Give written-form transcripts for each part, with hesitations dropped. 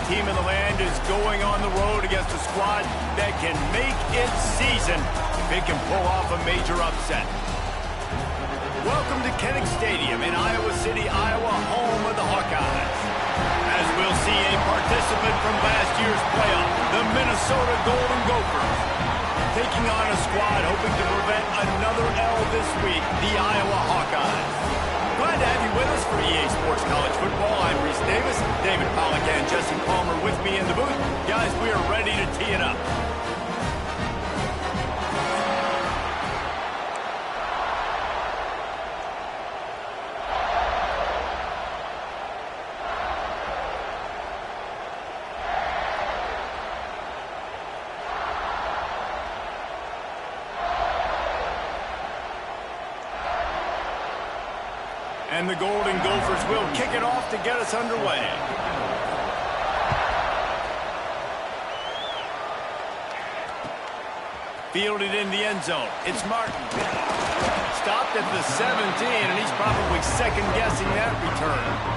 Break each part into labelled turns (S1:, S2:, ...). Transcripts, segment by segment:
S1: team in the land is going on the road against a squad that can make its season if it can pull off a major upset. Welcome to Kinnick Stadium in Iowa City, Iowa, home of the Hawkeyes. As we'll see a participant from last year's playoff, the Minnesota Golden Gophers, taking on a squad hoping to prevent another L this week, the Iowa Hawkeyes. Glad to have you with us for EA Sports College Football. I'm Reese Davis, David Pollack and Jesse Palmer with me in the booth. Guys, we are ready to tee it up. And the Golden Gophers will kick it off to get us underway. Fielded in the end zone. It's Martin. Stopped at the 17, and he's probably second-guessing that return.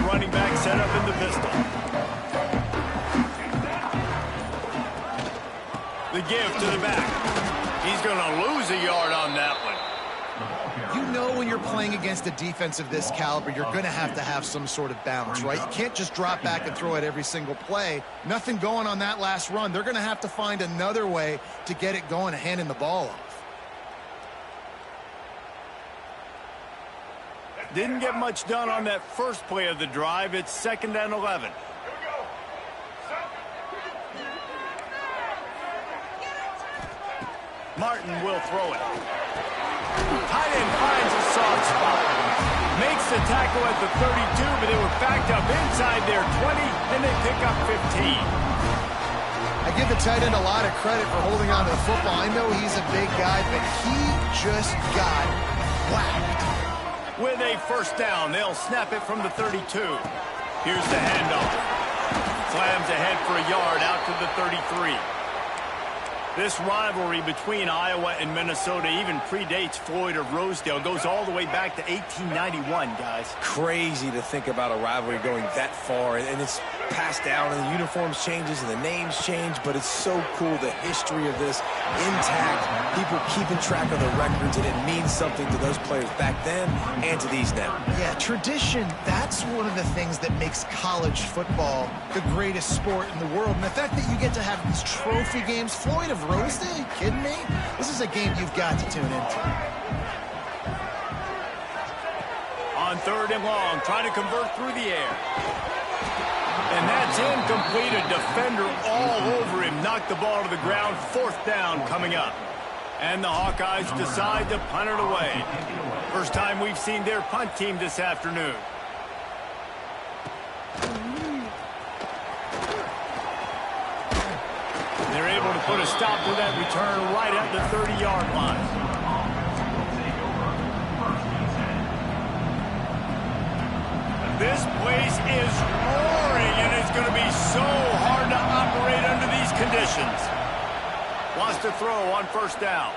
S1: Running back set up in the pistol. The give to the back. He's going to lose a yard on that one.
S2: You know when you're playing against a defense of this caliber, you're going to have some sort of balance, right? You can't just drop back and throw it every single play. Nothing going on that last run. They're going to have to find another way to get it going and handing the ball off.
S1: Didn't get much done on that first play of the drive. It's 2nd and 11. Martin will throw it. Tight end finds a soft spot. Makes the tackle at the 32, but they were backed up inside their 20, and they pick up 15.
S2: I give the tight end a lot of credit for holding on to the football. I know he's a big guy, but he just got whacked.
S1: With a first down, they'll snap it from the 32. Here's the handoff. Slams ahead for a yard out to the 33. This rivalry between Iowa and Minnesota even predates Floyd of Rosedale. Goes all the way back to 1891, guys.
S3: Crazy to think about a rivalry going that far, and it's passed down, and the uniforms changes, and the names change, but it's so cool, the history of this intact, people keeping track of the records, and it means something to those players back then and to these now.
S2: Yeah, tradition, that's one of the things that makes college football the greatest sport in the world, and the fact that you get to have these trophy games. Floyd of Rosedale, you kidding me? This is a game you've got to tune into.
S1: On 3rd and long, trying to convert through the air. And that's incomplete. A defender all over him. Knocked the ball to the ground. 4th down coming up. And the Hawkeyes decide to punt it away. First time we've seen their punt team this afternoon. They're able to put a stop to that return right at the 30-yard line. This place is roaring, and it's going to be so hard to operate under these conditions. Wants to throw on 1st down.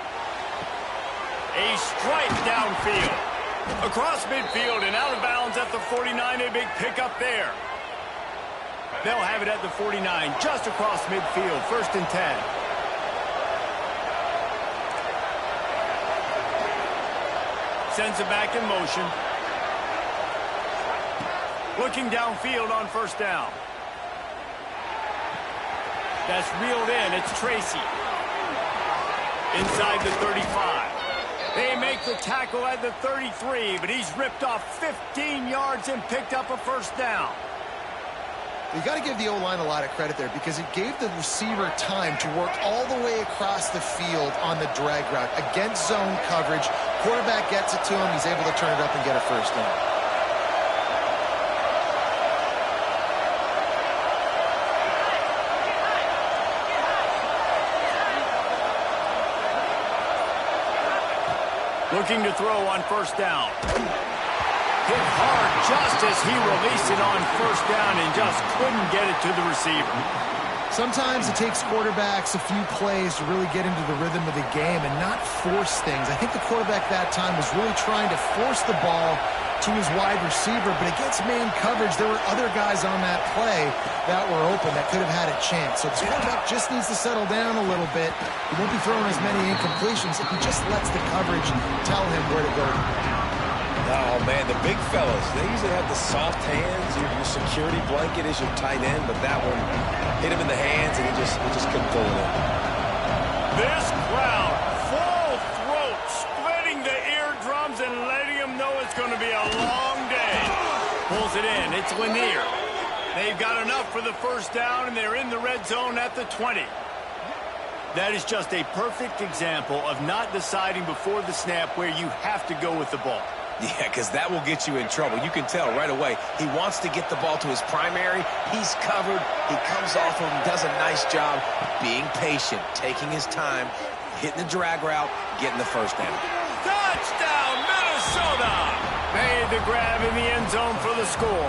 S1: A strike downfield. Across midfield and out of bounds at the 49. A big pickup there. They'll have it at the 49, just across midfield, 1st and 10. Sends it back in motion. Looking downfield on 1st down. That's reeled in. It's Tracy. Inside the 35. They make the tackle at the 33, but he's ripped off 15 yards and picked up a 1st down.
S2: You got to give the O-line a lot of credit there because it gave the receiver time to work all the way across the field on the drag route against zone coverage. Quarterback gets it to him. He's able to turn it up and get a 1st down.
S1: Looking to throw on first down. Hit hard just as he released it on first down and just couldn't get it to the receiver.
S2: Sometimes it takes quarterbacks a few plays to really get into the rhythm of the game and not force things. I think the quarterback that time was really trying to force the ball to his wide receiver, but against man coverage, there were other guys on that play that were open that could have had a chance. So the quarterback just needs to settle down a little bit. He won't be throwing as many incompletions if he just lets the coverage tell him where to go.
S3: Oh, man, the big fellas, they usually have the soft hands. Your security blanket is your tight end, but that one hit him in the hands, and he just couldn't pull it in.
S1: This crowd, full throat, splitting the eardrums and letting them know it's going to be a long day. Pulls it in. It's Lanier. They've got enough for the first down, and they're in the red zone at the 20. That is just a perfect example of not deciding before the snap where you have to go with the ball.
S3: Yeah, because that will get you in trouble. You can tell right away he wants to get the ball to his primary. He's covered. He comes off of him, does a nice job being patient, taking his time, hitting the drag route, getting the first down.
S1: Touchdown, Minnesota! Made the grab in the end zone for the score.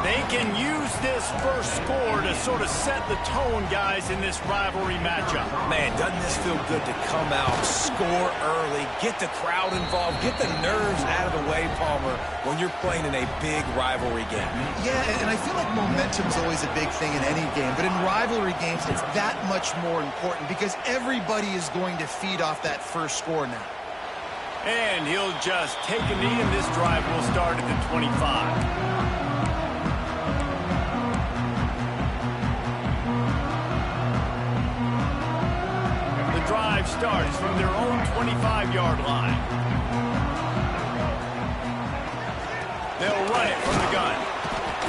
S1: They can use this first score to sort of set the tone, guys, in this rivalry matchup.
S3: Man, doesn't this feel good to come out, score early, get the crowd involved, get the nerves out of the way, Palmer, when you're playing in a big rivalry game.
S2: Yeah, and I feel like momentum's always a big thing in any game, but in rivalry games, it's that much more important because everybody is going to feed off that first score now.
S1: And he'll just take a knee, and this drive will start at the 25. Drive starts from their own 25-yard line. They'll run it from the gun.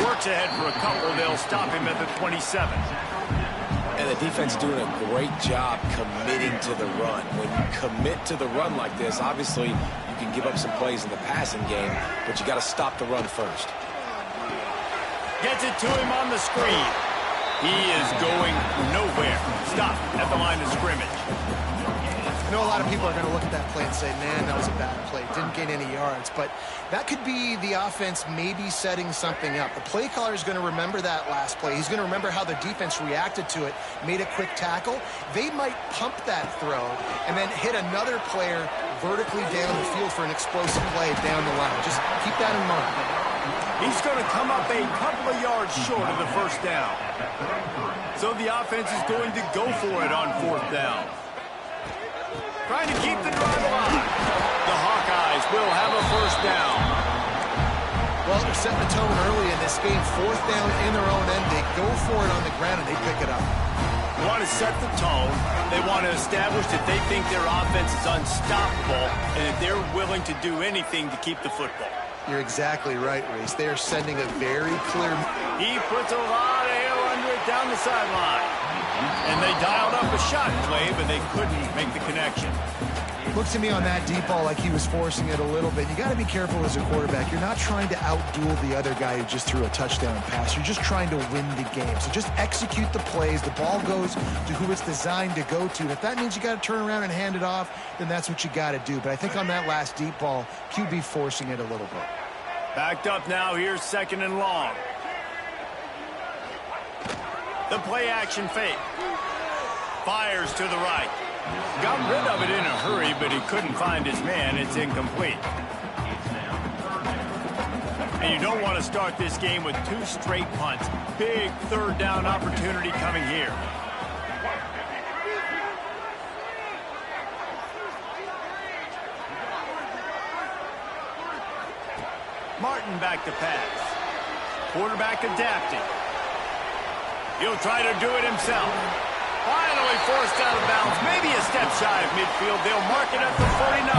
S1: Works ahead for a couple. They'll stop him at the 27.
S3: And the defense doing a great job committing to the run. When you commit to the run like this, obviously you can give up some plays in the passing game, but you got to stop the run first.
S1: Gets it to him on the screen. He is going nowhere. Stop at the line of scrimmage.
S2: I know a lot of people are going to look at that play and say, man, that was a bad play. Didn't gain any yards. But that could be the offense maybe setting something up. The play caller is going to remember that last play. He's going to remember how the defense reacted to it, made a quick tackle. They might pump that throw and then hit another player vertically down the field for an explosive play down the line. Just keep that in mind.
S1: He's going to come up a couple of yards short of the first down. So the offense is going to go for it on fourth down. Trying to keep the drive alive. The Hawkeyes will have a first down.
S2: Well, they're setting the tone early in this game. Fourth down in their own end. They go for it on the ground, and they pick it up.
S1: They want to set the tone. They want to establish that they think their offense is unstoppable and that they're willing to do anything to keep the football.
S2: You're exactly right, Reese. They are sending a very clear...
S1: He puts a lot of air under it down the sideline. And they dialed up a shot play, but they couldn't make the connection.
S2: Looked to me on that deep ball like he was forcing it a little bit. You got to be careful as a quarterback. You're not trying to outduel the other guy who just threw a touchdown pass. You're just trying to win the game. So just execute the plays. The ball goes to who it's designed to go to. And if that means you got to turn around and hand it off, then that's what you got to do. But I think on that last deep ball, QB forcing it a little bit.
S1: Backed up now. Here's second and long. The play action fake. Fires to the right. Got rid of it in a hurry, but he couldn't find his man. It's incomplete. And you don't want to start this game with two straight punts. Big third down opportunity coming here. Martin back to pass. Quarterback adapting. He'll try to do it himself. Finally forced out of bounds. Maybe a step shy of midfield. They'll mark it at the 49.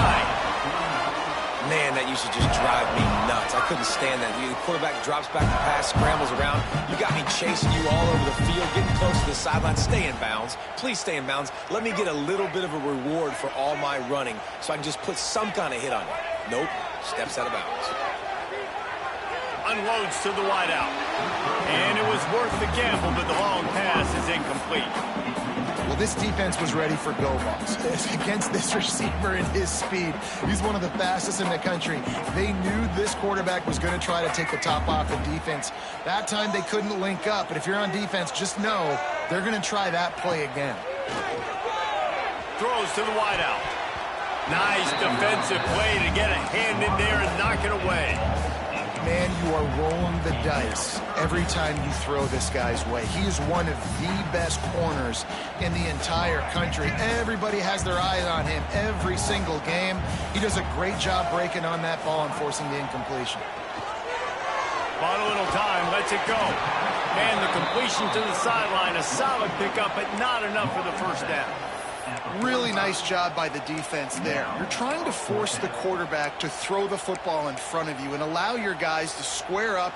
S3: Man, that used to just drive me nuts. I couldn't stand that. The quarterback drops back to pass, scrambles around. You got me chasing you all over the field, getting close to the sideline. Stay in bounds. Please stay in bounds. Let me get a little bit of a reward for all my running so I can just put some kind of hit on you. Nope. Steps out of bounds.
S1: Unloads to the wideout. And it was worth the gamble, but the long pass is incomplete.
S2: Well, this defense was ready for go balls. Against this receiver and his speed, he's one of the fastest in the country. They knew this quarterback was going to try to take the top off the defense. That time they couldn't link up, but if you're on defense, just know they're going to try that play again.
S1: Throws to the wideout. Nice defensive play to get a hand in there and knock it away.
S2: Man, you are rolling the dice every time you throw this guy's way. He is one of the best corners in the entire country. Everybody has their eyes on him every single game. He does a great job breaking on that ball and forcing the incompletion.
S1: Bought a little time, lets it go. And the completion to the sideline, a solid pickup, but not enough for the first down.
S2: Really nice job by the defense there. You're trying to force the quarterback to throw the football in front of you and allow your guys to square up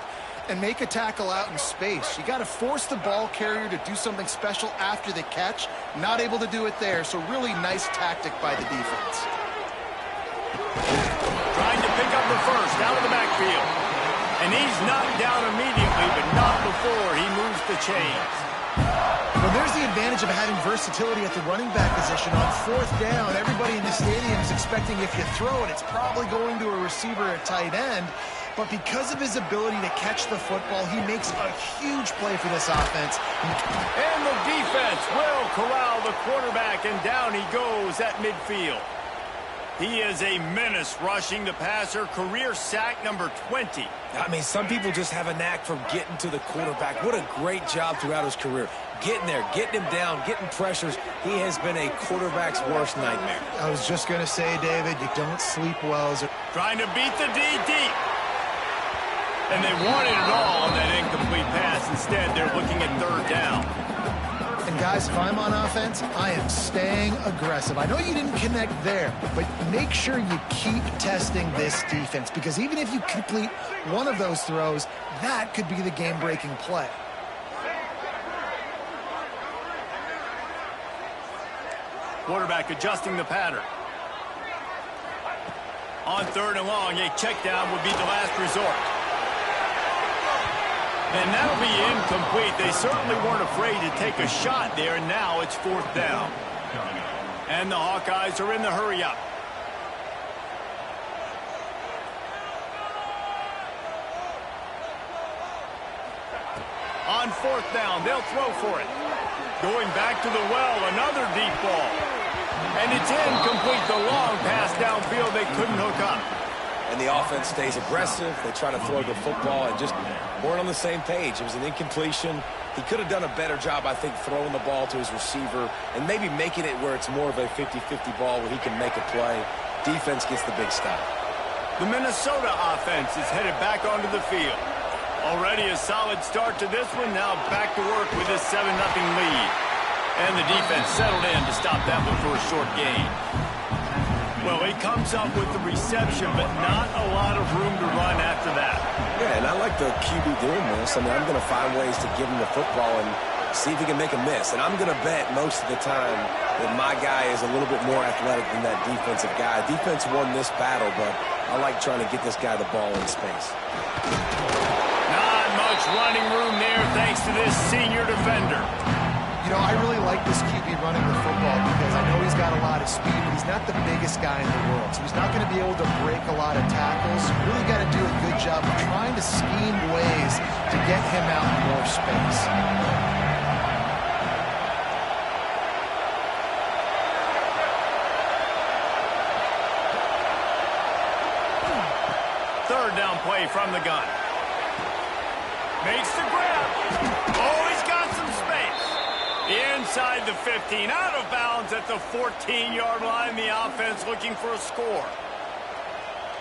S2: and make a tackle out in space. You got to force the ball carrier to do something special after the catch. Not able to do it there, so really nice tactic by the defense.
S1: Trying to pick up the first out of the backfield. And he's knocked down immediately, but not before he moves the chains.
S2: Well, there's the advantage of having versatility at the running back position. On fourth down, everybody in the stadium is expecting if you throw it, it's probably going to a receiver at tight end. But because of his ability to catch the football, he makes a huge play for this offense.
S1: And the defense will corral the quarterback, and down he goes at midfield. He is a menace rushing the passer, career sack number 20.
S3: I mean, some people just have a knack for getting to the quarterback. What a great job throughout his career. Getting there, getting him down, getting pressures. He has been a quarterback's worst nightmare.
S2: I was just going to say, David, you don't sleep well.
S1: Trying to beat the D deep. And they wanted it all on that incomplete pass. Instead, they're looking at third down.
S2: And guys, if I'm on offense, I am staying aggressive. I know you didn't connect there, but make sure you keep testing this defense, because even if you complete one of those throws, that could be the game-breaking play.
S1: Quarterback adjusting the pattern. On third and long, a check down would be the last resort. And that'll be incomplete. They certainly weren't afraid to take a shot there, and now it's fourth down. And the Hawkeyes are in the hurry-up. On fourth down, they'll throw for it. Going back to the well, another deep ball. And it's incomplete. The long pass downfield, they couldn't hook up.
S3: And the offense stays aggressive. They try to throw the football and just weren't on the same page. It was an incompletion. He could have done a better job, I think, throwing the ball to his receiver and maybe making it where it's more of a 50-50 ball where he can make a play. Defense gets the big stop.
S1: The Minnesota offense is headed back onto the field. Already a solid start to this one. Now back to work with this 7-0 lead. And the defense settled in to stop that one for a short gain. Well, he comes up with the reception, but not a lot of room to run after that.
S3: Yeah, and I like the QB doing this. I mean, I'm going to find ways to give him the football and see if he can make a miss. And I'm going to bet most of the time that my guy is a little bit more athletic than that defensive guy. Defense won this battle, but I like trying to get this guy the ball in space.
S1: Not much running room there thanks to this senior defender.
S2: You know, I really like this QB running the football because I know he's got a lot of speed, but he's not the biggest guy in the world. So he's not going to be able to break a lot of tackles. You really got to do a good job of trying to scheme ways to get him out in more space.
S1: Third down play from the gun. Makes the grab. Oh, he's got some space. Inside the 15, out of bounds at the 14-yard line. The offense looking for a score.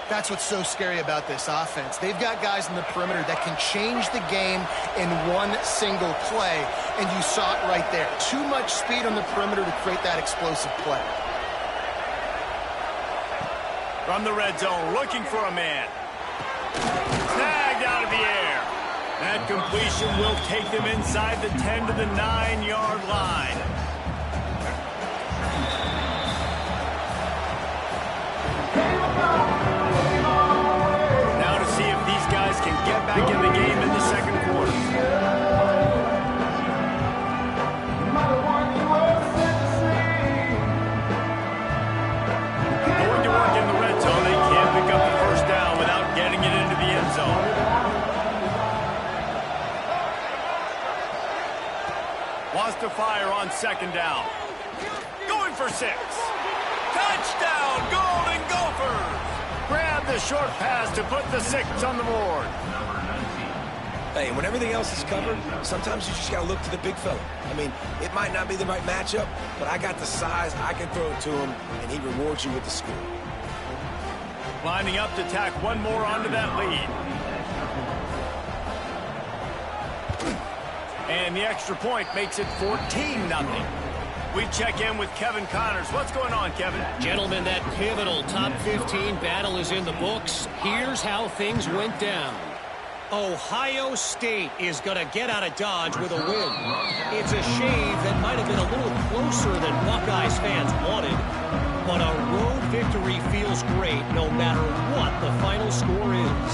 S2: That's what's so scary about this offense. They've got guys in the perimeter that can change the game in one single play, and you saw it right there. Too much speed on the perimeter to create that explosive play.
S1: From the red zone, looking for a man. Snagged out of the air. That completion will take them inside the 10 to the 9-yard line. Now to see if these guys can get back in the game in the second quarter. second down. Going for 6. Touchdown, Golden Gophers! Grab the short pass to put the 6 on the board.
S3: Hey, when everything else is covered, sometimes you just got to look to the big fella. I mean, it might not be the right matchup, but I got the size, I can throw it to him, and he rewards you with the score.
S1: Lining up to tack one more onto that lead. And the extra point makes it 14-0. We check in with Kevin Connors. What's going on, Kevin?
S4: Gentlemen, that pivotal top 15 battle is in the books. Here's how things went down. Ohio State is going to get out of Dodge with a win. It's a shave that might have been a little closer than Buckeyes fans wanted, but a road victory feels great no matter what the final score is.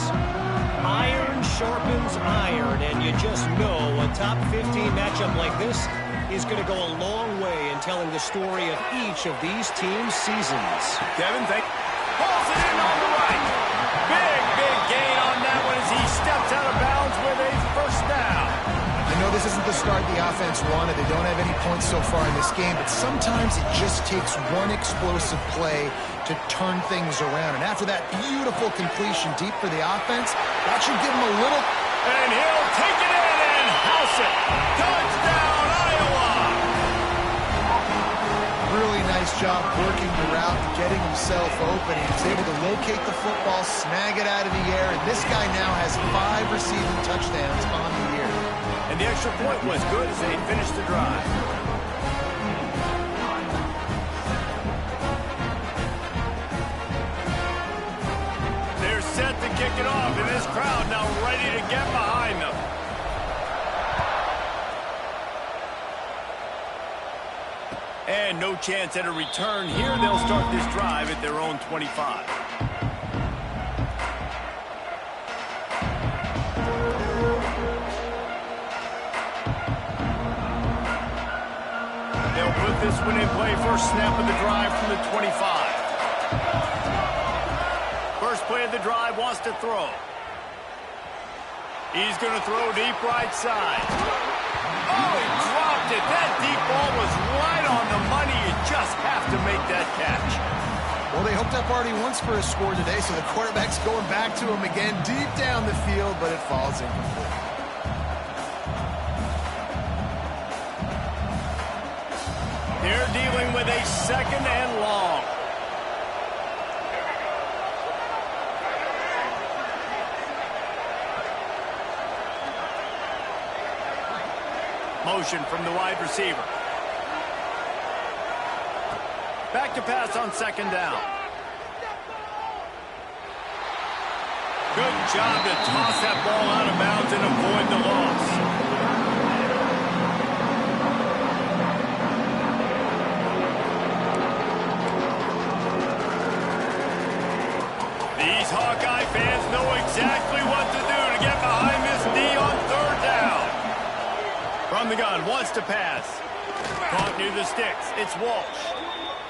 S4: Iron sharpens iron, and you just know a top 15 matchup like this is going to go a long way in telling the story of each of these teams' seasons.
S1: Kevin, pulls it in on the right. Big gain on that one as he steps out of bounds with a first down.
S2: I know this isn't the start the offense wanted. They don't have any points so far in this game, but sometimes it just takes one explosive play to turn things around. And after that beautiful completion deep for the offense, that should give him a little...
S1: And he'll take it in and house it. Touchdown, Iowa!
S2: Really nice job working the route, getting himself open. He was able to locate the football, snag it out of the air, and this guy now has 5 receiving touchdowns on the year.
S1: And the extra point was good as they finished the drive. They're set to kick it off, and this crowd now ready to get behind them. And no chance at a return here. They'll start this drive at their own 25. They'll put this one in play. First snap of the drive from the 25. First play of the drive, wants to throw. He's going to throw deep right side. Oh, he dropped it. That deep ball was right on the money. You just have to make that catch.
S2: Well, they hooked up already once for a score today, so the quarterback's going back to him again deep down the field, but it falls incomplete.
S1: They're dealing with a second and long. Motion from the wide receiver. Back to pass on second down. Good job to toss that ball out of bounds and avoid the loss. These Hawkeye fans know exactly what to do to get behind this D on third down. From the gun, wants to pass. Caught near the sticks. It's Walsh.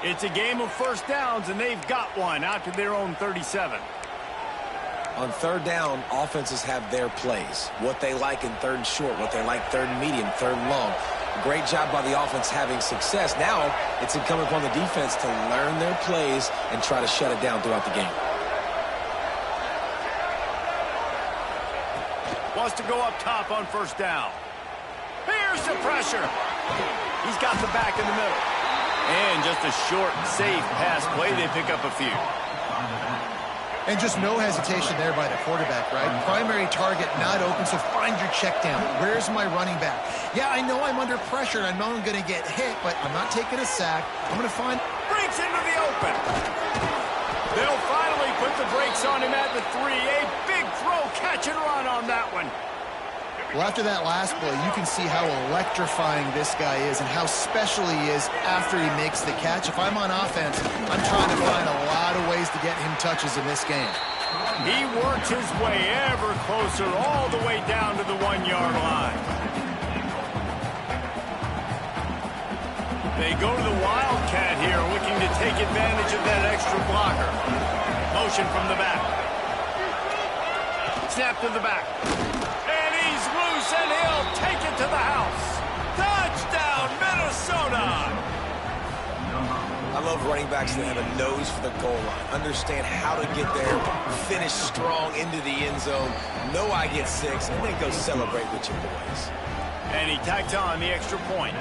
S1: It's a game of first downs, and they've got one out to their own 37.
S3: On third down, offenses have their plays. What they like in third and short, what they like third and medium, third and long. Great job by the offense having success. Now, it's incumbent upon the defense to learn their plays and try to shut it down throughout the game.
S1: Wants to go up top on first down. Here's the pressure. He's got the back in the middle. And just a short, safe pass play. They pick up a few.
S2: And just no hesitation there by the quarterback, right? Primary target not open, so find your check down. Where's my running back? Yeah, I know I'm under pressure, and I know I'm going to get hit, but I'm not taking a sack. I'm going to find...
S1: Breaks into the open. They'll finally put the brakes on him at the 3. A big throw, catch and run on that one.
S2: Well, after that last play, you can see how electrifying this guy is and how special he is after he makes the catch. If I'm on offense, I'm trying to find a lot of ways to get him touches in this game.
S1: He works his way ever closer all the way down to the 1-yard line. They go to the Wildcat here, looking to take advantage of that extra blocker. Motion from the back. Snap to the back. And he's loose, and he'll take it to the house. Touchdown, Minnesota!
S3: I love running backs that have a nose for the goal line, understand how to get there, finish strong into the end zone, know I get 6, and then go celebrate with your boys.
S1: And he tacked on the extra point.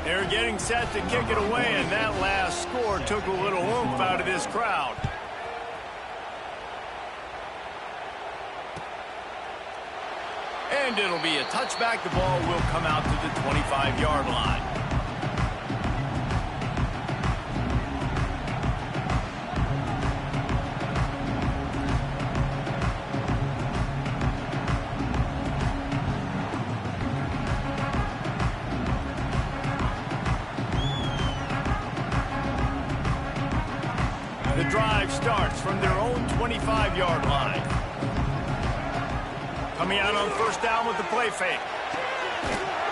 S1: They're getting set to kick it away, and that last score took a little oomph out of this crowd. And it'll be a touchback. The ball will come out to the 25-yard line. The drive starts from their own 25-yard line. Coming out on first down with the play fake.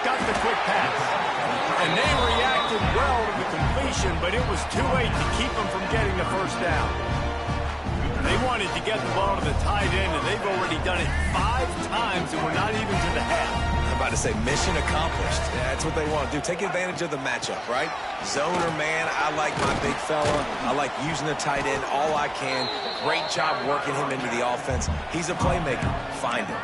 S1: Got the quick pass. And they reacted well to the completion, but it was too late to keep them from getting the first down. They wanted to get the ball to the tight end, and they've already done it 5 times, and we're not even to the half.
S3: I'm about to say mission accomplished. Yeah, that's what they want to do. Take advantage of the matchup, right? Zone or man, I like my big fella. I like using the tight end all I can. Great job working him into the offense. He's a playmaker. Find him.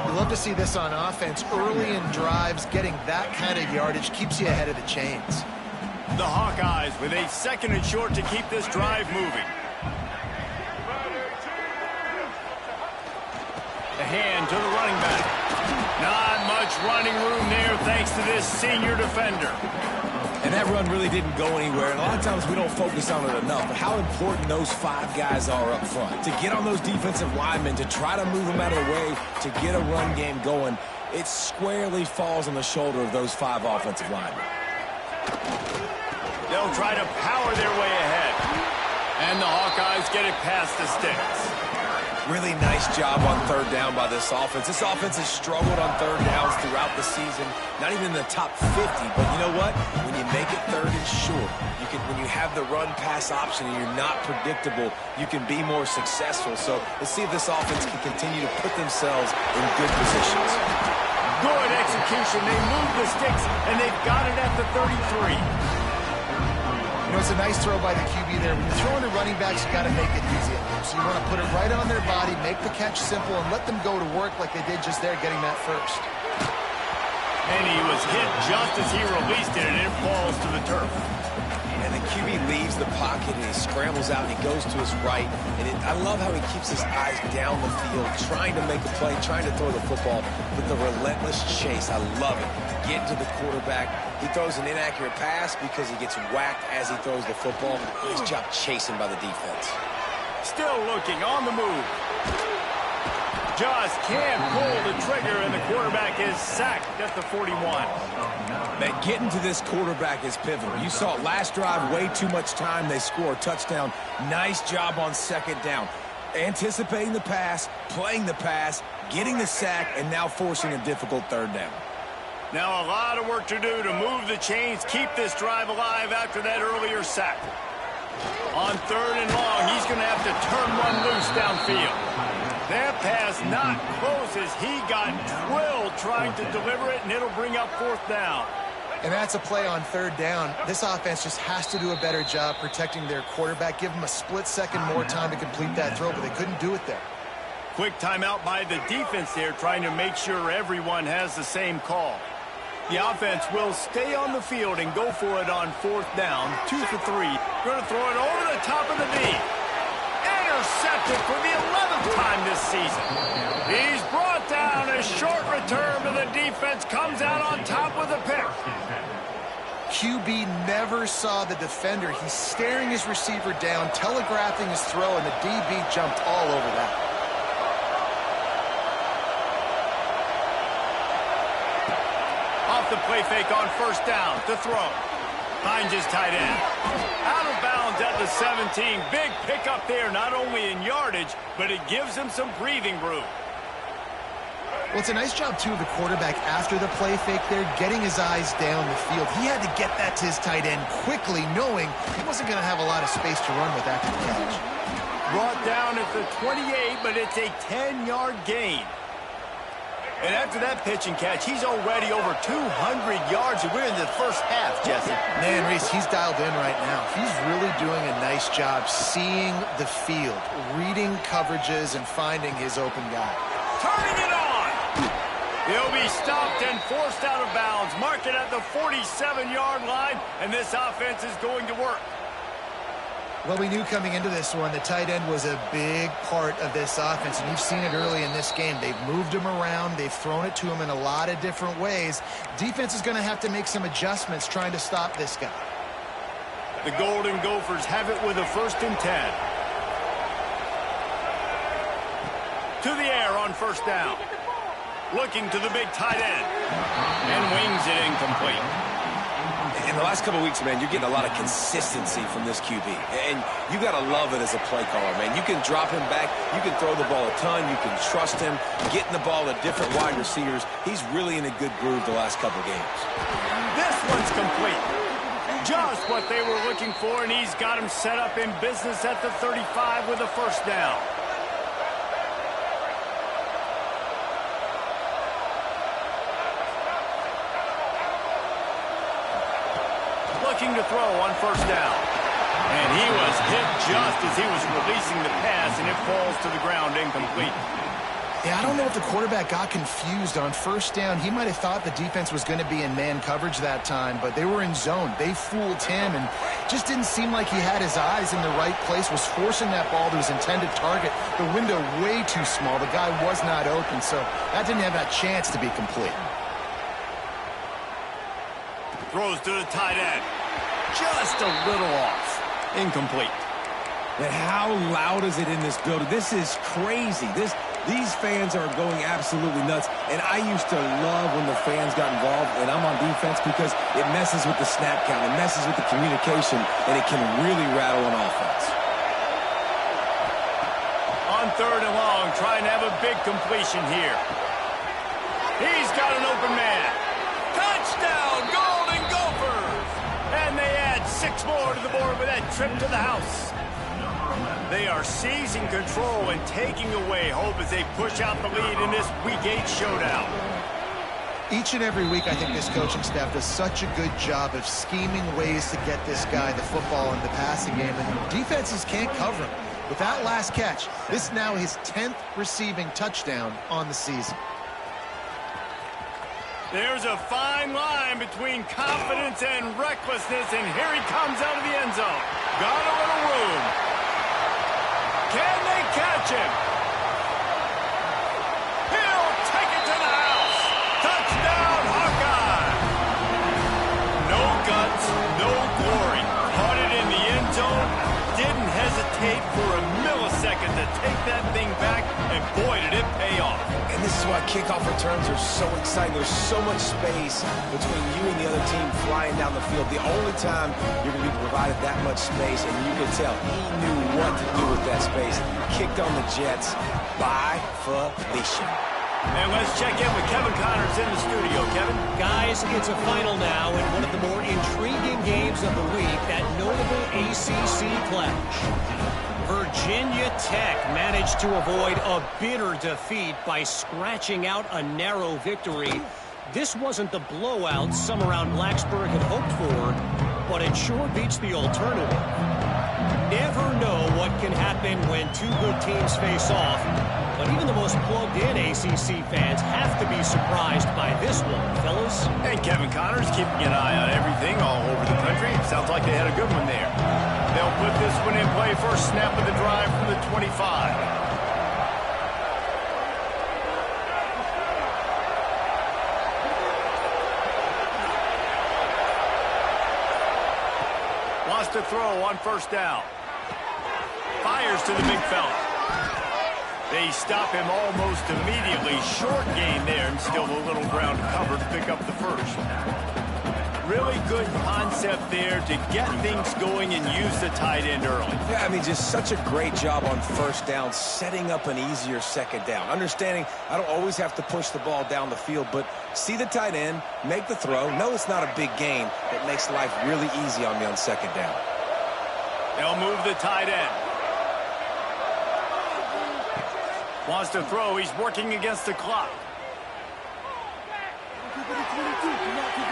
S2: You love to see this on offense. Early in drives, getting that kind of yardage keeps you ahead of the chains.
S1: The Hawkeyes with a 2nd and short to keep this drive moving. The hand to the running back. Not much running room there thanks to this senior defender.
S3: And that run really didn't go anywhere, and a lot of times we don't focus on it enough, but how important those 5 guys are up front. To get on those defensive linemen, to try to move them out of the way, to get a run game going, it squarely falls on the shoulder of those 5 offensive linemen.
S1: They'll try to power their way ahead. And the Hawkeyes get it past the sticks.
S3: Really nice job on 3rd down by this offense. This offense has struggled on 3rd downs throughout the season. Not even in the top 50, but you know what? When you make it 3rd and short, when you have the run-pass option and you're not predictable, you can be more successful. So let's see if this offense can continue to put themselves in good positions.
S1: Good execution. They move the sticks, and they've got it at the 33.
S2: You know, it's a nice throw by the QB there. When you're throwing to running backs, you got to make it easy on them. So you want to put it right on their body, make the catch simple, and let them go to work like they did just there, getting that first.
S1: And he was hit just as he released it, and it falls to the turf.
S3: And the QB leaves the pocket, and he scrambles out, and he goes to his right. And I love how he keeps his eyes down the field, trying to make a play, trying to throw the football with the relentless chase. I love it. Get to the quarterback. He throws an inaccurate pass because he gets whacked as he throws the football. Nice job chasing by the defense.
S1: Still looking on the move. Just can't pull the trigger, and the quarterback is sacked at the 41.
S3: Man, getting to this quarterback is pivotal. You saw it last drive, way too much time. They score a touchdown. Nice job on 2nd down. Anticipating the pass, playing the pass, getting the sack, and now forcing a difficult 3rd down.
S1: Now a lot of work to do to move the chains, keep this drive alive after that earlier sack. On 3rd and long, he's going to have to turn one loose downfield. That pass not close as he got drilled trying to deliver it, and it'll bring up 4th down.
S2: And that's a play on 3rd down. This offense just has to do a better job protecting their quarterback. Give them a split second more time to complete that throw, but they couldn't do it there.
S1: Quick timeout by the defense there, trying to make sure everyone has the same call. The offense will stay on the field and go for it on 4th down. 2 for 3. Going to throw it over the top of the knee. Intercepted for the 11th time this season. He's brought down. A short return, but the defense comes out on top with a pick.
S2: QB never saw the defender. He's staring his receiver down, telegraphing his throw, and the DB jumped all over that.
S1: Off the play fake on 1st down to throw. Finds his tight end. Out of bounds at the 17. Big pickup there, not only in yardage, but it gives him some breathing room.
S2: Well, it's a nice job, too, of the quarterback after the play fake there, getting his eyes down the field. He had to get that to his tight end quickly, knowing he wasn't going to have a lot of space to run with after the catch.
S1: Brought down at the 28, but it's a 10-yard gain. And after that pitch and catch, he's already over 200 yards, and we're in the first half, Jesse.
S2: Man, Reese, he's dialed in right now. He's really doing a nice job seeing the field, reading coverages, and finding his open guy.
S1: Turning it on! He'll be stopped and forced out of bounds. Mark it at the 47-yard line, and this offense is going to work.
S2: Well, we knew coming into this one the tight end was a big part of this offense, and you've seen it early in this game. They've moved him around. They've thrown it to him in a lot of different ways. Defense is going to have to make some adjustments trying to stop this guy.
S1: The Golden Gophers have it with a 1st and 10. To the air on 1st down. Looking to the big tight end. And wings it incomplete.
S3: In the last couple of weeks, man, you're getting a lot of consistency from this QB. And you got to love it as a play caller, man. You can drop him back. You can throw the ball a ton. You can trust him. Getting the ball to different wide receivers. He's really in a good groove the last couple of games.
S1: This one's complete. Just what they were looking for, and he's got him set up in business at the 35 with a 1st down. Looking to throw on 1st down. And he was hit just as he was releasing the pass, and it falls to the ground incomplete.
S2: Yeah, I don't know if the quarterback got confused on 1st down. He might have thought the defense was going to be in man coverage that time, but they were in zone. They fooled him, and just didn't seem like he had his eyes in the right place, was forcing that ball to his intended target. The window way too small. The guy was not open, so that didn't have that chance to be complete.
S1: Throws to the tight end. Just a little off. Incomplete.
S3: And how loud is it in this building? This is crazy. These fans are going absolutely nuts. And I used to love when the fans got involved, and I'm on defense, because it messes with the snap count. It messes with the communication, and it can really rattle an offense.
S1: On 3rd and long, trying to have a big completion here. He's got an open man. Touchdown, Golden Gophers! And they add 6 more to the board with that trip to the house. They are seizing control and taking away hope as they push out the lead in this Week 8 showdown.
S2: Each and every week, I think this coaching staff does such a good job of scheming ways to get this guy the football in the passing game, and defenses can't cover him. With that last catch, this is now his 10th receiving touchdown on the season.
S1: There's a fine line between confidence and recklessness, and here he comes out of the end zone. Got a little room. Can they catch him? He'll take it to the house. Touchdown, Hawkeye. No guts, no glory. Caught it in the end zone. Didn't hesitate for a millisecond to take that thing back, and boy, did it pay off.
S3: And this is why kickoff returns are so exciting. There's so much space between you and the other team flying down the field. The only time you're going to be provided that much space, and you can tell he knew what to do with that space. Kicked on the Jets by Felicia.
S1: And let's check in with Kevin Connors in the studio. Kevin?
S4: Guys, it's a final now in one of the more intriguing games of the week, that notable ACC clash. Virginia Tech managed to avoid a bitter defeat by scratching out a narrow victory. This wasn't the blowout some around Blacksburg had hoped for, but it sure beats the alternative. Never know what can happen when 2 good teams face off, but even the most plugged-in ACC fans have to be surprised by this one, fellas.
S1: And Kevin Connors keeping an eye on everything all over the country. Sounds like they had a good one there. They'll put this one in play, first snap of the drive from the 25. Wants to throw on 1st down. Fires to the big fella. They stop him almost immediately. Short gain there, and still a little ground to cover to pick up the first. Really good concept there to get things going and use the tight end early.
S3: Yeah, I mean, just such a great job on 1st down, setting up an easier 2nd down. Understanding I don't always have to push the ball down the field, but see the tight end, make the throw. No, it's not a big gain, but makes life really easy on me on 2nd down.
S1: They'll move the tight end. Wants to throw. He's working against the clock.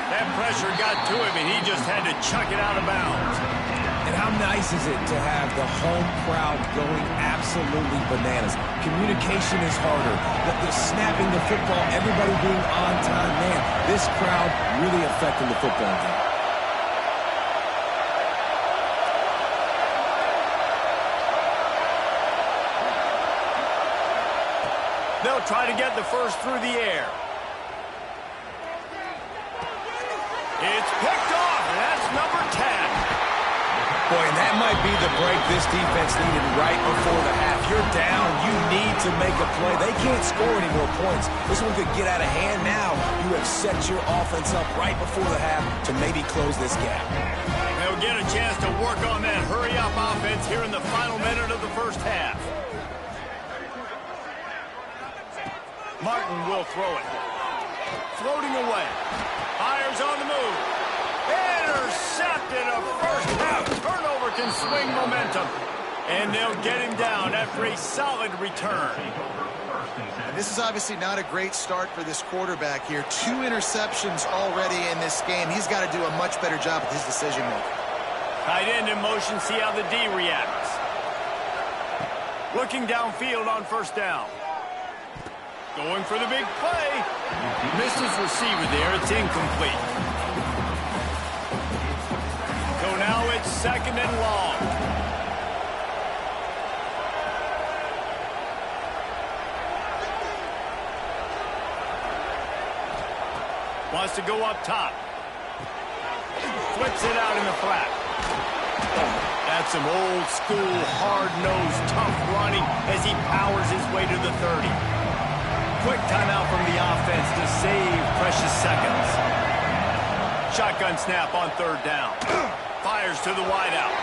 S1: That pressure got to him, and he just had to chuck it out of bounds.
S3: And how nice is it to have the home crowd going absolutely bananas? Communication is harder. The snapping the football, everybody being on time. Man, this crowd really affecting the football game.
S1: They'll try to get the first through the air. It's picked off, and that's number 10.
S3: Boy, and that might be the break this defense needed right before the half. You're down. You need to make a play. They can't score any more points. This one could get out of hand now. You have set your offense up right before the half to maybe close this gap.
S1: They'll get a chance to work on that hurry-up offense here in the final minute of the first half. Martin will throw it. Floating away. Fires on the move. Intercepted. A first half turnover can swing momentum. And they'll get him down after a solid return.
S2: And this is obviously not a great start for this quarterback here. 2 interceptions already in this game. He's got to do a much better job with his decision-making.
S1: Tight end in motion. See how the D reacts. Looking downfield on first down. Going for the big play. Misses receiver there. It's incomplete. So now it's second and long. Wants to go up top. Flips it out in the flat. That's some old school, hard-nosed, tough running as he powers his way to the 30. Quick timeout from the offense to save precious seconds. Shotgun snap on third down. Fires to the wideout.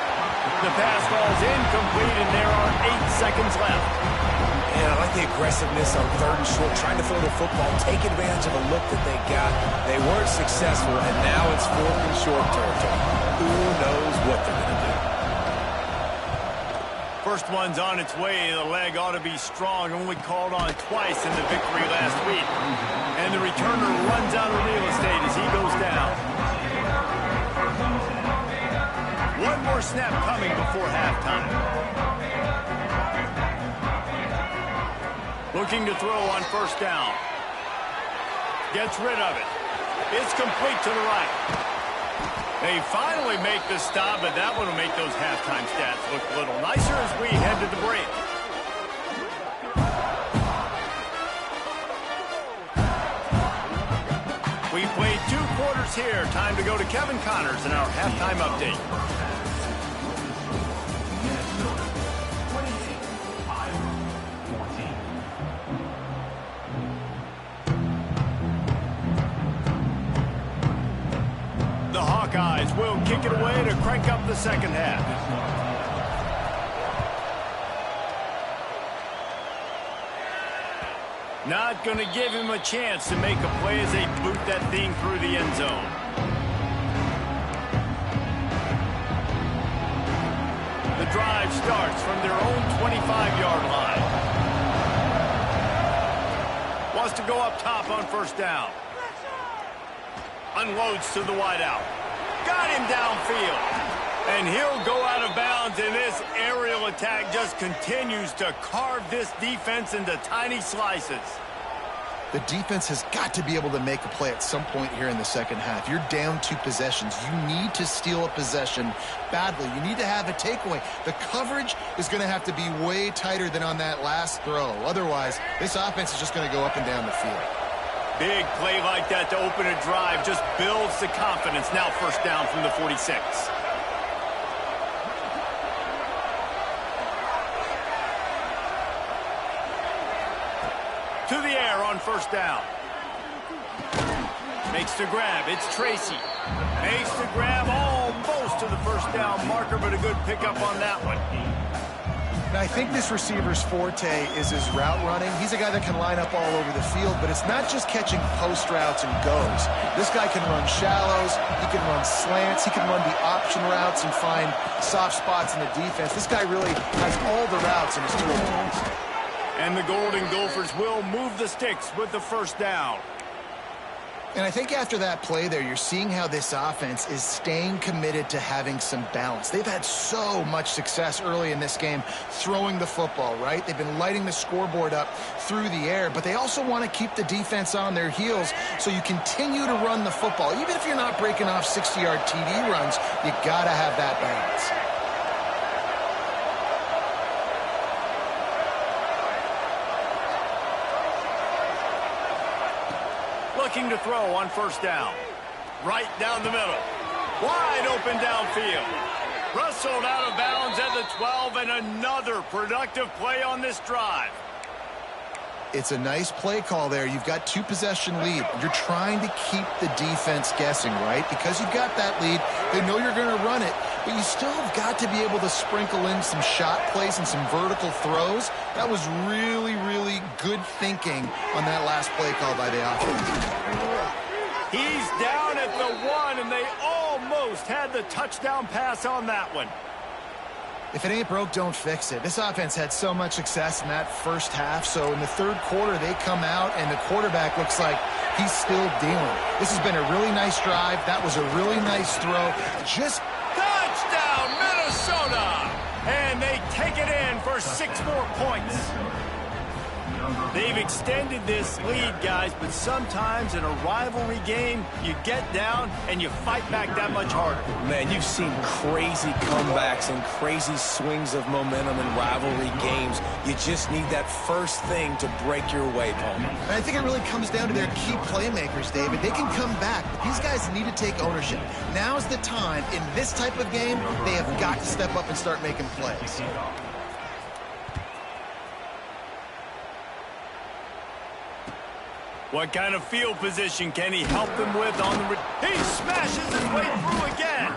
S1: The pass falls incomplete, and there are 8 seconds left.
S3: And I like the aggressiveness on third and short, trying to throw the football, take advantage of a look that they got. They weren't successful, and now it's fourth and short territory. Who knows what they're going to do?
S1: First one's on its way. The leg ought to be strong. Only called on twice in the victory last week. And the returner runs out of real estate as he goes down. One more snap coming before halftime. Looking to throw on first down. Gets rid of it. It's complete to the right. They finally make the stop, but that one will make those halftime stats look a little nicer as we head to the break. We played 2 quarters here. Time to go to Kevin Connors in our halftime update. The Hawkeyes will kick it away to crank up the second half. Not going to give him a chance to make a play as they boot that thing through the end zone. The drive starts from their own 25-yard line. Wants to go up top on first down. Unloads to the wideout. Got him downfield. And he'll go out of bounds, and this aerial attack just continues to carve this defense into tiny slices.
S2: The defense has got to be able to make a play at some point here in the second half. You're down 2 possessions. You need to steal a possession badly. You need to have a takeaway. The coverage is going to have to be way tighter than on that last throw. Otherwise, this offense is just going to go up and down the field.
S1: Big play like that to open a drive just builds the confidence. Now first down from the 46. To the air on first down. Makes the grab. It's Tracy. Makes the grab almost to the first down marker, but a good pickup on that one.
S2: Now, I think this receiver's forte is his route running. He's a guy that can line up all over the field, but it's not just catching post routes and goes. This guy can run shallows. He can run slants. He can run the option routes and find soft spots in the defense. This guy really has all the routes in his toolbox.
S1: And the Golden Gophers will move the sticks with the first down.
S2: And I think after that play there, you're seeing how this offense is staying committed to having some balance. They've had so much success early in this game throwing the football, right? They've been lighting the scoreboard up through the air, but they also want to keep the defense on their heels so you continue to run the football. Even if you're not breaking off 60-yard TD runs, you got to have that balance.
S1: Looking to throw on first down. Right down the middle. Wide open downfield. Wrestled out of bounds at the 12, and another productive play on this drive.
S2: It's a nice play call there. You've got 2-possession lead. You're trying to keep the defense guessing, right? Because you've got that lead, they know you're going to run it, but you still have got to be able to sprinkle in some shot plays and some vertical throws. That was really, really good thinking on that last play call by the offense.
S1: He's down at the 1, and they almost had the touchdown pass on that one.
S2: If it ain't broke, don't fix it. This offense had so much success in that first half, so in the third quarter, they come out, and the quarterback looks like he's still dealing. This has been a really nice drive. That was a really nice throw. Just
S1: touchdown, Minnesota! And they take it in for 6 more points. They've extended this lead, guys, but sometimes in a rivalry game, you get down and you fight back that much harder.
S3: Man, you've seen crazy comebacks and crazy swings of momentum in rivalry games. You just need that first thing to break your way, Palmer.
S2: And I think it really comes down to their key playmakers, David. They can come back, but these guys need to take ownership. Now's the time. In this type of game, they have got to step up and start making plays.
S1: What kind of field position can he help them with on the... He smashes his way through again.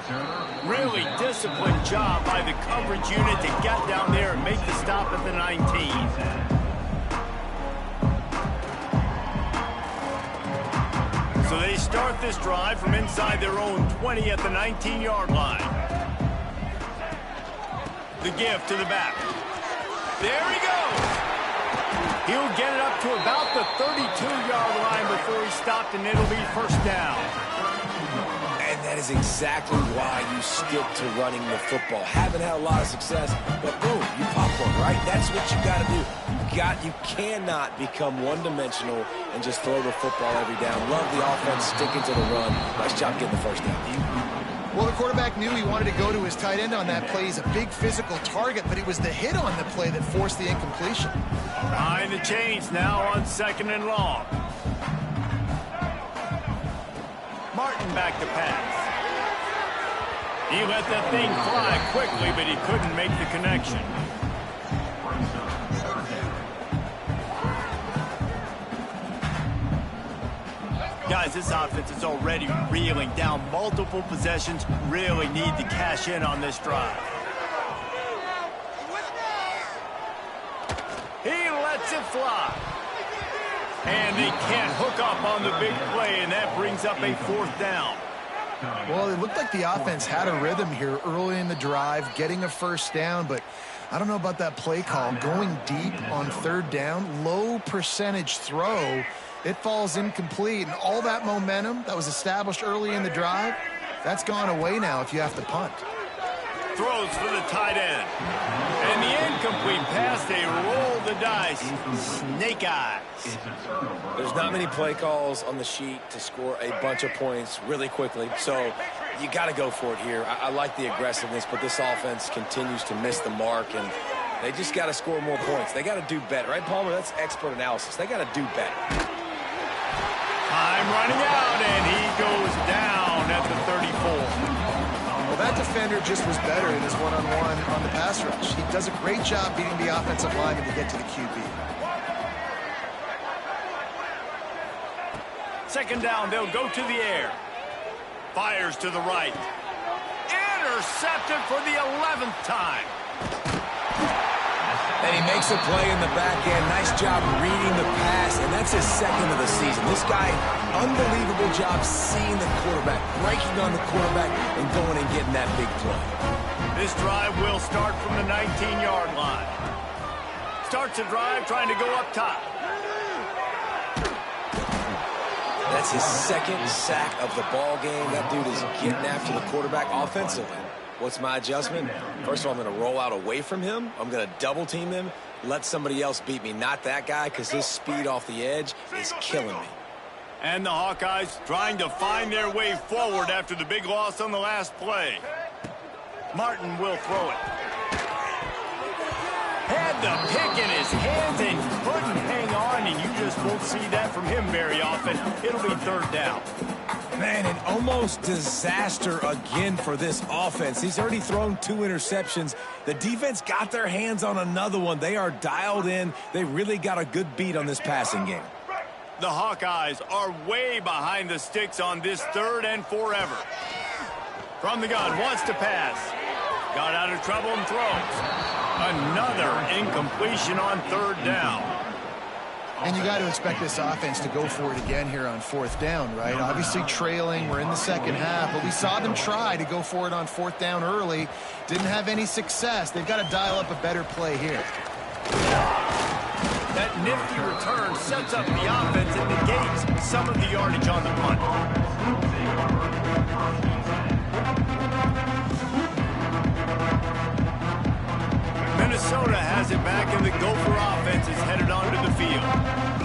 S1: Really disciplined job by the coverage unit to get down there and make the stop at the 19. So they start this drive from inside their own 20 at the 19-yard line. The give to the back. There he goes. He'll get it up to about the 32-yard line before he's stopped, and it'll be first down.
S3: And that is exactly why you stick to running the football. Haven't had a lot of success, but boom, you pop one, right? That's what you got to do. You cannot become one-dimensional and just throw the football every down. Love the offense sticking to the run. Nice job getting the first down.
S2: Well, the quarterback knew he wanted to go to his tight end on that play. He's a big physical target, but it was the hit on the play that forced the incompletion.
S1: Behind the chains now on 2nd and long. Martin back to pass. He let that thing fly quickly, but he couldn't make the connection. Guys, this offense is already reeling down multiple possessions. Really need to cash in on this drive. He lets it fly. And they can't hook up on the big play, and that brings up a 4th down.
S2: Well, it looked like the offense had a rhythm here early in the drive, getting a first down, but I don't know about that play call. Going deep on 3rd down, low percentage throw. It falls incomplete, and all that momentum that was established early in the drive, that's gone away now if you have to punt.
S1: Throws for the tight end. And the incomplete pass, they roll the dice. Snake eyes.
S3: There's not many play calls on the sheet to score a bunch of points really quickly, so you got to go for it here. I like the aggressiveness, but this offense continues to miss the mark, and they just got to score more points. They got to do better, right, Palmer? That's expert analysis. They got to do better.
S1: Time running out, and he goes down at the 34.
S2: Well, that defender just was better in his one-on-one on the pass rush. He does a great job beating the offensive lineman to get to the QB.
S1: 2nd down, they'll go to the air. Fires to the right. Intercepted for the 11th time.
S3: And he makes a play in the back end. Nice job reading the pass, and that's his 2nd of the season. This guy, unbelievable job seeing the quarterback, breaking on the quarterback, and going and getting that big play.
S1: This drive will start from the 19-yard line. Starts the drive trying to go up top.
S3: That's his second sack of the ball game. That dude is getting after the quarterback offensively. What's my adjustment? First of all, I'm going to roll out away from him. I'm going to double team him. Let somebody else beat me, not that guy, because his speed off the edge is killing me.
S1: And the Hawkeyes trying to find their way forward after the big loss on the last play. Martin will throw it. Had the pick in his hands and couldn't hang on, and you just won't see that from him very often. It'll be third down.
S3: Man, an almost disaster again for this offense. He's already thrown 2 interceptions. The defense got their hands on another one. They are dialed in. They really got a good beat on this passing game.
S1: The Hawkeyes are way behind the sticks on this 3rd and forever. From the gun, wants to pass. Got out of trouble and throws. Another incompletion on 3rd down.
S2: And you got to expect this offense to go for it again here on 4th down, right? Obviously trailing, we're in the second half, but we saw them try to go for it on 4th down early. Didn't have any success. They've got to dial up a better play here.
S1: That nifty return sets up the offense and negates some of the yardage on the punt. Minnesota has it back, and the Gopher offense is headed onto the field.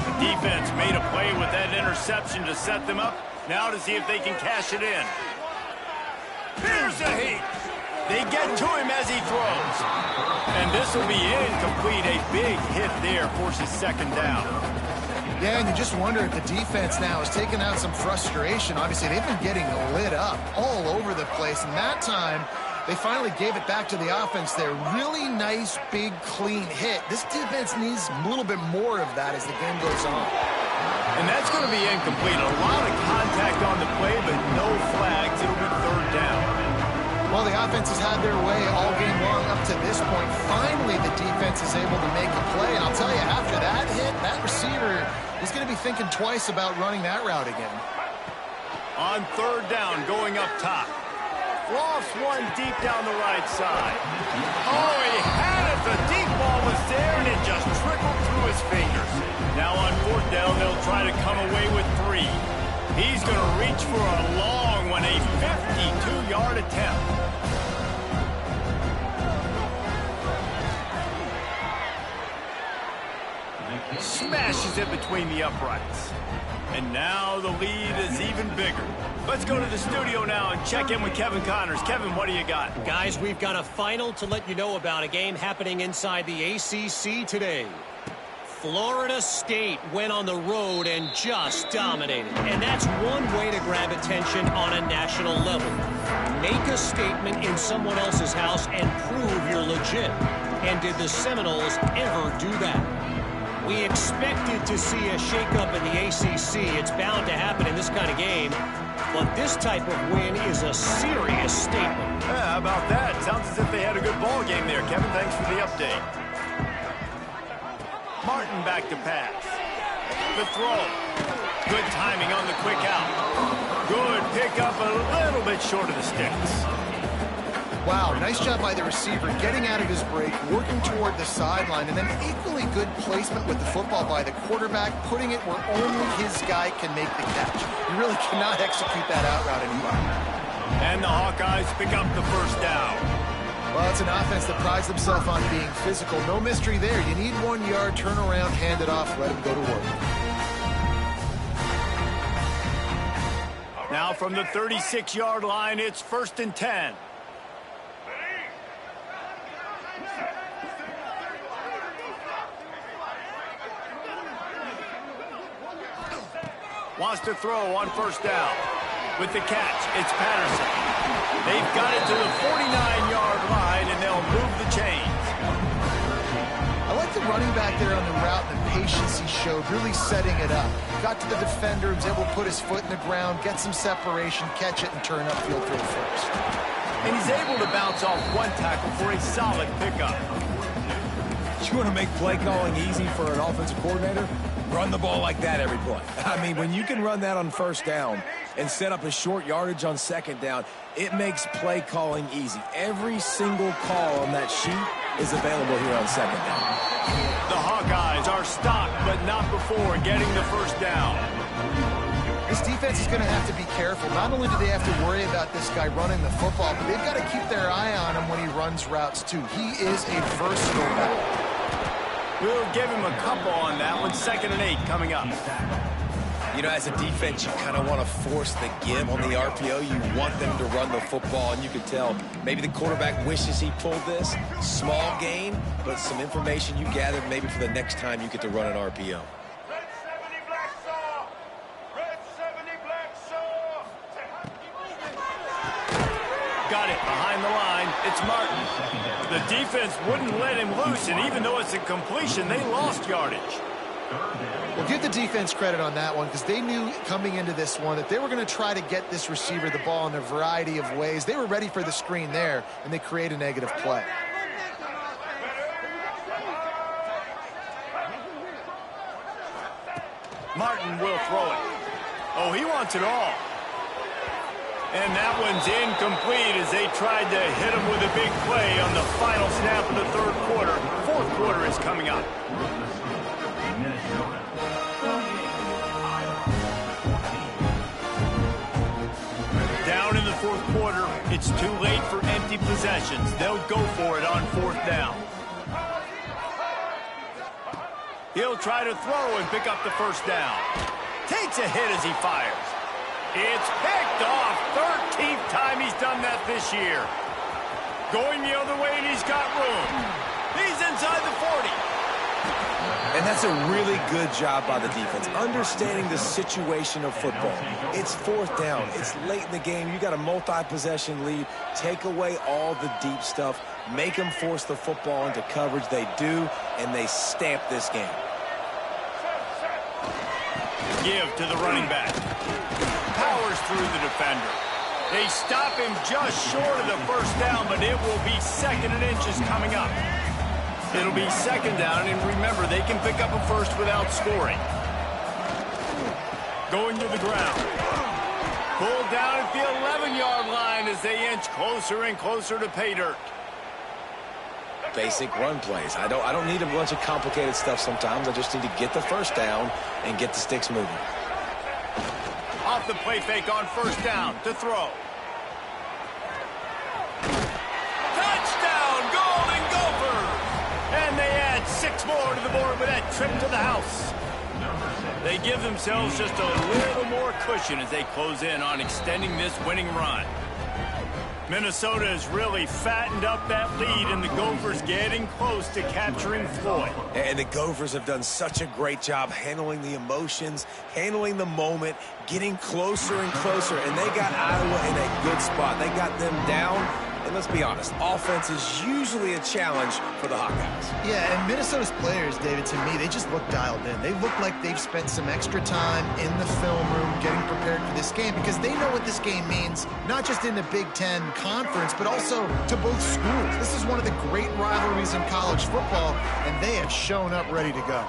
S1: The defense made a play with that interception to set them up. Now to see if they can cash it in. Here's a heat. They get to him as he throws. And this will be incomplete. A big hit there forces 2nd down.
S2: Yeah, and you just wonder if the defense now is taking out some frustration. Obviously, they've been getting lit up all over the place, and that time they finally gave it back to the offense there. Really nice, big, clean hit. This defense needs a little bit more of that as the game goes on.
S1: And that's going to be incomplete. A lot of contact on the play, but no flags. It'll be 3rd down.
S2: Well, the offense has had their way all game long up to this point. Finally, the defense is able to make a play. And I'll tell you, after that hit, that receiver is going to be thinking twice about running that route again.
S1: On 3rd down, going up top. Lofts one deep down the right side. Oh, he had it. The deep ball was there, and it just trickled through his fingers. Now on 4th down, they'll try to come away with 3. He's going to reach for a long one, a 52-yard attempt. Smashes it between the uprights. And now the lead is even bigger. Let's go to the studio now and check in with Kevin Connors. Kevin, what do you got?
S4: Guys, we've got a final to let you know about, a game happening inside the ACC today. Florida State went on the road and just dominated. And that's one way to grab attention on a national level. Make a statement in someone else's house and prove you're legit. And did the Seminoles ever do that? We expected to see a shakeup in the ACC. It's bound to happen in this kind of game. But this type of win is a serious statement.
S1: Yeah, how about that? Sounds as if they had a good ball game there. Kevin, thanks for the update. Martin back to pass. The throw. Good timing on the quick out. Good pickup, a little bit short of the sticks.
S2: Wow, nice job by the receiver, getting out of his break, working toward the sideline, and then equally good placement with the football by the quarterback, putting it where only his guy can make the catch. You really cannot execute that out route anymore.
S1: And the Hawkeyes pick up the 1st down.
S2: Well, it's an offense that prides themselves on being physical. No mystery there. You need 1 yard, turn around, hand it off, let him go to work.
S1: Now from the 36-yard line, it's 1st and 10. Wants to throw on 1st down. With the catch, it's Patterson. They've got it to the 49-yard line, and they'll move the chains.
S2: I like the running back there on the route and the patience he showed, really setting it up. Got to the defender, was able to put his foot in the ground, get some separation, catch it, and turn upfield for the 1st.
S1: And he's able to bounce off 1 tackle for a solid pickup.
S3: You want to make play calling easy for an offensive coordinator? Run the ball like that every play. I mean, when you can run that on 1st down and set up a short yardage on 2nd down, it makes play calling easy. Every single call on that sheet is available here on 2nd down.
S1: The Hawkeyes are stopped, but not before getting the 1st down.
S2: This defense is going to have to be careful. Not only do they have to worry about this guy running the football, but they've got to keep their eye on him when he runs routes too. He is a versatile back.
S1: We'll give him a couple on that one. 2nd and 8 coming up.
S3: You know, as a defense, you kind of want to force the give on the RPO. You want them to run the football, and you can tell maybe the quarterback wishes he pulled this. Small gain, but some information you gathered maybe for the next time you get to run an RPO.
S1: Got it behind the line. It's Martin. The defense wouldn't let him loose, and even though it's a completion, they lost yardage.
S2: Well, give the defense credit on that one because they knew coming into this one that they were going to try to get this receiver the ball in a variety of ways. They were ready for the screen there, and they create a negative play.
S1: Martin will throw it. Oh, he wants it all. And that one's incomplete as they tried to hit him with a big play on the final snap of the 3rd quarter. 4th quarter is coming up. Down in the 4th quarter, it's too late for empty possessions. They'll go for it on 4th down. He'll try to throw and pick up the 1st down. Takes a hit as he fires. It's picked off. 13th time he's done that this year. Going the other way, and he's got room. He's inside the 40.
S3: And that's a really good job by the defense, understanding the situation of football. It's 4th down. It's late in the game. You got a multi-possession lead. Take away all the deep stuff. Make them force the football into coverage. They do, and they stamp this game.
S1: Give to the running back. Powers through the defender. They stop him just short of the 1st down, but it will be 2nd and inches coming up. It'll be 2nd down, and remember, they can pick up a 1st without scoring. Going to the ground. Pulled down at the 11-yard line as they inch closer and closer to pay dirt.
S3: Basic run plays. I don't need a bunch of complicated stuff sometimes. I just need to get the 1st down and get the sticks moving.
S1: Off the play fake on 1st down to throw. Touchdown, Golden Gophers! And they add 6 more to the board with that trip to the house. They give themselves just a little more cushion as they close in on extending this winning run. Minnesota has really fattened up that lead, and the Gophers getting close to capturing Floyd.
S3: And the Gophers have done such a great job handling the emotions, handling the moment, getting closer and closer, and they got Iowa in a good spot. They got them down, and let's be honest, offense is usually a challenge for the Hawkeyes.
S2: Yeah, and Minnesota's players, David, to me, they just look dialed in. They look like they've spent some extra time in the film room getting prepared for this game because they know what this game means, not just in the Big Ten Conference, but also to both schools. This is one of the great rivalries in college football, and they have shown up ready to go.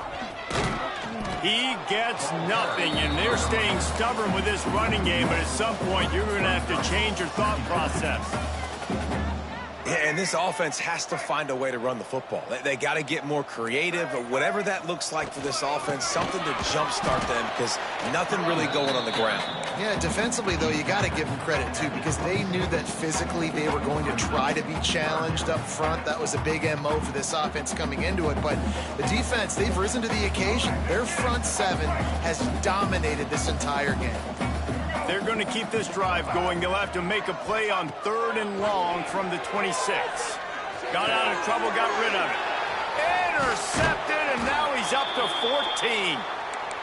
S1: He gets nothing, and they're staying stubborn with this running game, but at some point, you're going to have to change your thought process.
S3: Yeah, and this offense has to find a way to run the football. They got to get more creative, but whatever that looks like for this offense, something to jumpstart them because nothing really going on the ground.
S2: Yeah, defensively, though, you got to give them credit, too, because they knew that physically they were going to try to be challenged up front. That was a big MO for this offense coming into it, but the defense, they've risen to the occasion. Their front 7 has dominated this entire game.
S1: They're going to keep this drive going. They'll have to make a play on 3rd and long from the 26. Got out of trouble, got rid of it. Intercepted, and now he's up to 14.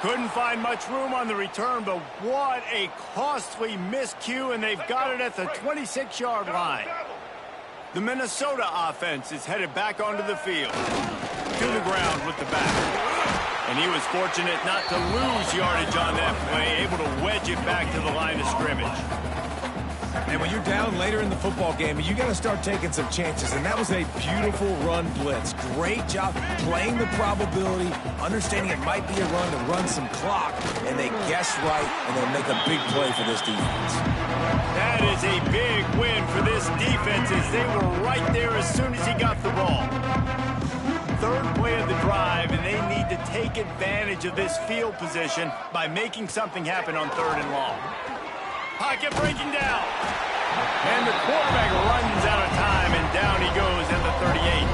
S1: Couldn't find much room on the return, but what a costly miscue, and they've got it at the 26-yard line. The Minnesota offense is headed back onto the field. To the ground with the back. And he was fortunate not to lose yardage on that play, able to wedge it back to the line of scrimmage.
S3: And when you're down later in the football game, you got to start taking some chances, and that was a beautiful run blitz. Great job playing the probability, understanding it might be a run to run some clock, and they guessed right, and they'll make a big play for this defense.
S1: That is a big win for this defense as they were right there as soon as he got the ball. third play of the drive, and they need to take advantage of this field position by making something happen on 3rd and long. Pocket breaking down. And the quarterback runs out of time, and down he goes at the 38.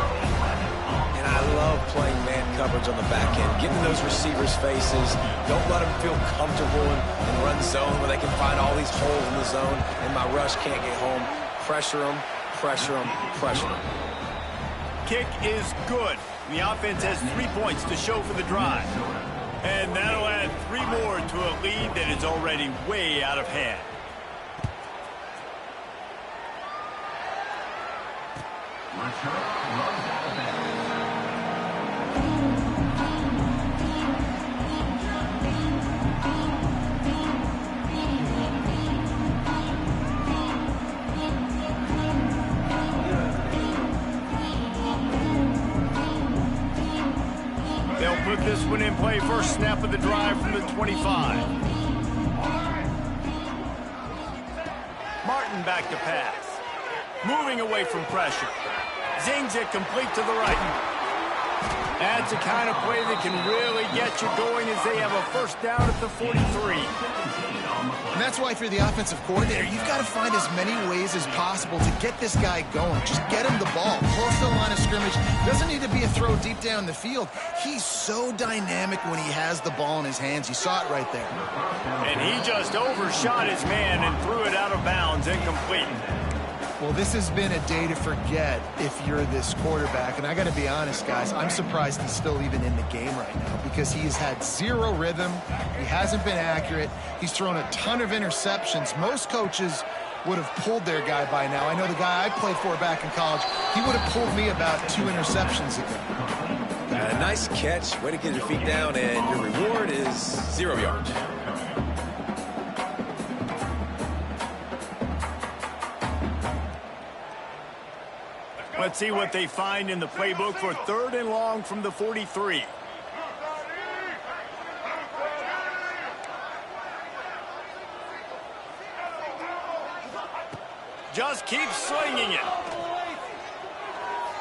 S3: And I love playing man coverage on the back end, getting those receivers' faces. Don't let them feel comfortable in run zone where they can find all these holes in the zone, and my rush can't get home. Pressure them, pressure them, pressure them.
S1: Kick is good. The offense has 3 points to show for the drive. And that'll add 3 more to a lead that is already way out of hand. They'll put this one in play. First snap of the drive from the 25. Martin back to pass. Moving away from pressure. Zings it complete to the right. That's the kind of play that can really get you going as they have a first down at the 43.
S2: And that's why if you're the offensive coordinator, you've got to find as many ways as possible to get this guy going. Just get him the ball. Close to the line of scrimmage. Doesn't need to be a throw deep down the field. He's so dynamic when he has the ball in his hands. You saw it right there.
S1: And he just overshot his man and threw it out of bounds, incomplete.
S2: Well, this has been a day to forget if you're this quarterback. And I got to be honest, guys, I'm surprised he's still even in the game right now because he's had zero rhythm. He hasn't been accurate. He's thrown a ton of interceptions. Most coaches would have pulled their guy by now. I know the guy I played for back in college, he would have pulled me about 2 interceptions ago.
S3: Nice catch. Way to get your feet down, and your reward is 0 yards.
S1: Let's see what they find in the playbook for 3rd and long from the 43. Just keeps slinging it.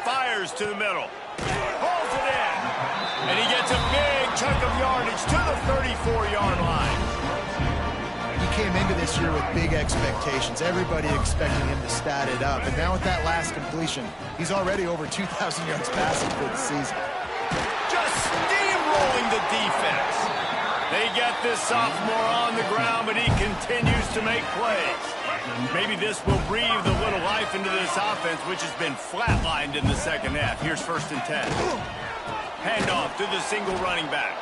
S1: Fires to the middle. Pulls it in. And he gets a big chunk of yardage to the 34-yard line.
S2: He came into this year with big expectations. Everybody expecting him to stat it up. And now with that last completion, he's already over 2,000 yards passing for the season.
S1: Just steamrolling the defense. They get this sophomore on the ground, but he continues to make plays. Maybe this will breathe a little life into this offense, which has been flatlined in the second half. Here's 1st and 10. Handoff to the single running back.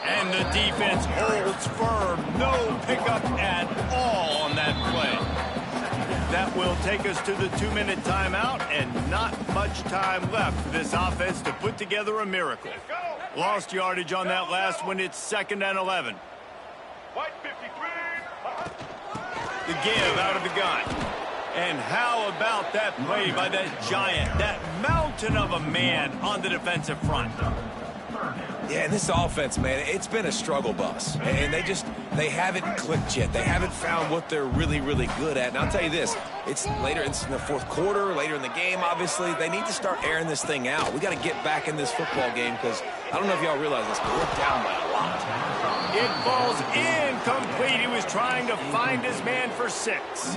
S1: And the defense holds firm. No pickup at all on that play. That will take us to the 2-minute timeout, and not much time left for this offense to put together a miracle. Lost yardage on that last one. It's 2nd and 11. The give out of the gun. And how about that play by that giant, that mountain of a man on the defensive front?
S3: Yeah, and this offense, man, it's been a struggle bus. And they haven't clicked yet. They haven't found what they're really, really good at. And I'll tell you this, it's in the 4th quarter, later in the game, obviously. They need to start airing this thing out. We got to get back in this football game because I don't know if y'all realize this, but we're down by a lot.
S1: It falls incomplete. He was trying to find his man for 6.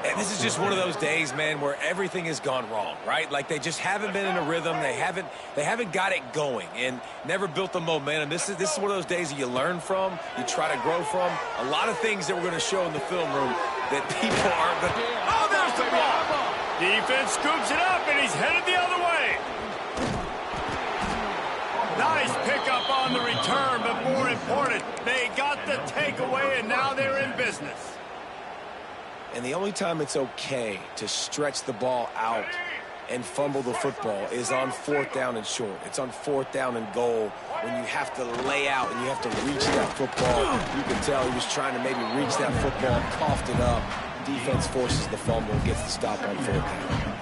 S3: And this is just one of those days, man, where everything has gone wrong, right? Like they just haven't been in a rhythm. They haven't got it going and never built the momentum. This is one of those days that you learn from, you try to grow from. A lot of things that we're going to show in the film room that people aren't going to.
S1: Oh, there's the ball. Defense scoops it up, and he's headed the other way. Nice pickup on the return, but more important, they got the takeaway, and now they're in business.
S3: And the only time it's okay to stretch the ball out and fumble the football is on 4th down and short. It's on 4th down and goal when you have to lay out and you have to reach that football. You can tell he was trying to maybe reach that football, coughed it up. Defense forces the fumble and gets the stop on 4th down.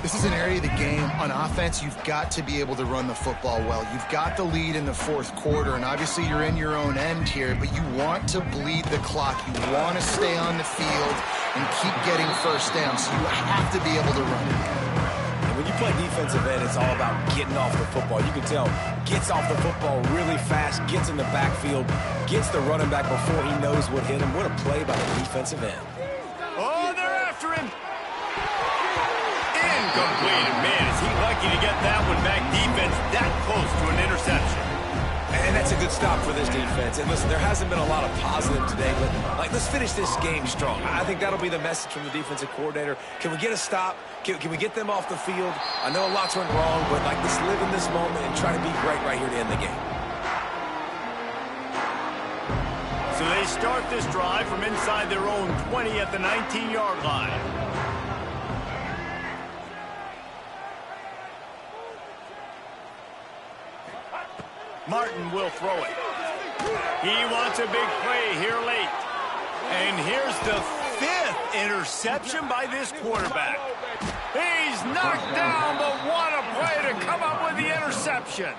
S2: This is an area of the game. On offense, you've got to be able to run the football well. You've got the lead in the 4th quarter, and obviously you're in your own end here, but you want to bleed the clock. You want to stay on the field and keep getting first down, so you have to be able to run it.
S3: We when you play defensive end, it's all about getting off the football. You can tell, gets off the football really fast, gets in the backfield, gets the running back before he knows what hit him. What a play by the defensive end.
S1: Oh, they're after him. Incomplete. Man, is he lucky to get that one back. Defense that close to an interception.
S3: And that's a good stop for this defense. And listen, there hasn't been a lot of positive today, but let's finish this game strong. I think that'll be the message from the defensive coordinator. Can we get a stop? Can we get them off the field? I know a lot's went wrong, but let's live in this moment and try to be great right here to end the game.
S1: So they start this drive from inside their own 20 at the 19-yard line. Martin will throw it. He wants a big play here late. And here's the 5th interception by this quarterback. He's knocked down, but what a play to come up with the interception.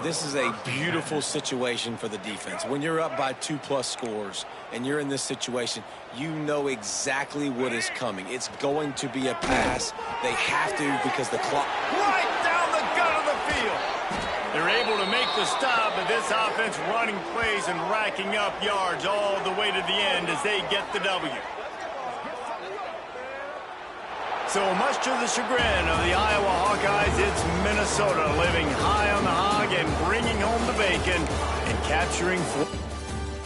S3: This is a beautiful situation for the defense. When you're up by 2+ scores and you're in this situation, you know exactly what is coming. It's going to be a pass. They have to because the clock...
S1: Right down the gut of the field. They're able to make the stop, but this offense running plays and racking up yards all the way to the end as they get the W. So much to the chagrin of the Iowa Hawkeyes, it's Minnesota living high on the hog and bringing home the bacon and capturing 4.